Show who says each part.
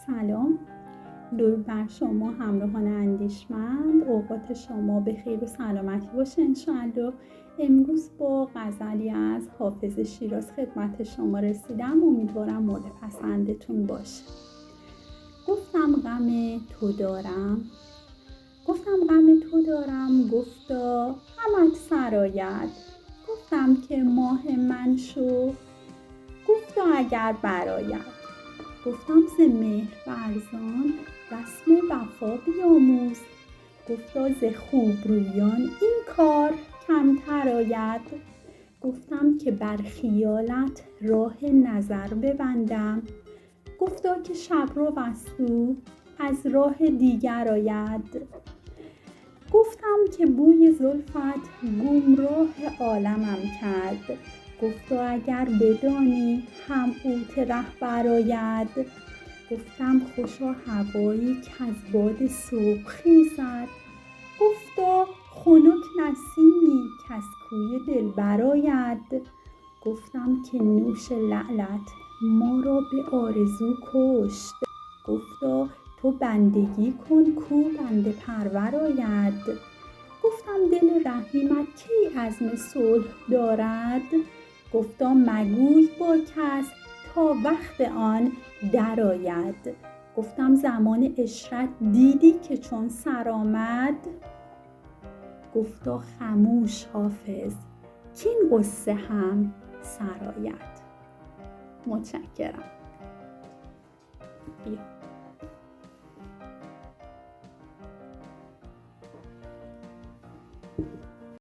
Speaker 1: سلام، درود بر شما همراهان اندیشمند. اوقات شما به خیر و سلامتی باشه انشاءالله. امروز با غزلی از حافظ شیراز خدمت شما رسیدم. امیدوارم مورد پسندتون باشه. گفتم غم تو دارم، گفتا غمت سرآید. گفتم که ماه من شو، گفتا اگر برآید. گفتم ز مهر ورزان رسم وفا بیاموز. گفتا ز خوبرویان این کار کمتر آید. گفتم که بر خیالت راه نظر ببندم. گفتا که شبرو است او از راه دیگر آید. گفتم که بوی زلفت گمراه عالمم کرد. گفتا اگر بدانی هم اوت ره برآید. گفتم خوشا هوایی کز باد صبح خیزد. گفتا خنک نسیمی کز کوی دلبر آید. گفتم که نوش لعلت ما را به آرزو کشت. گفتا تو بندگی کن کو بنده پرور آید. گفتم دل رحیمت کی عزم صلح دارد. گفتا مگوی با کس تا وقت آن درآید. گفتم زمان عشرت دیدی که چون سر آمد. گفتا خموش حافظ کاین غصه هم سرآید. متشکرم.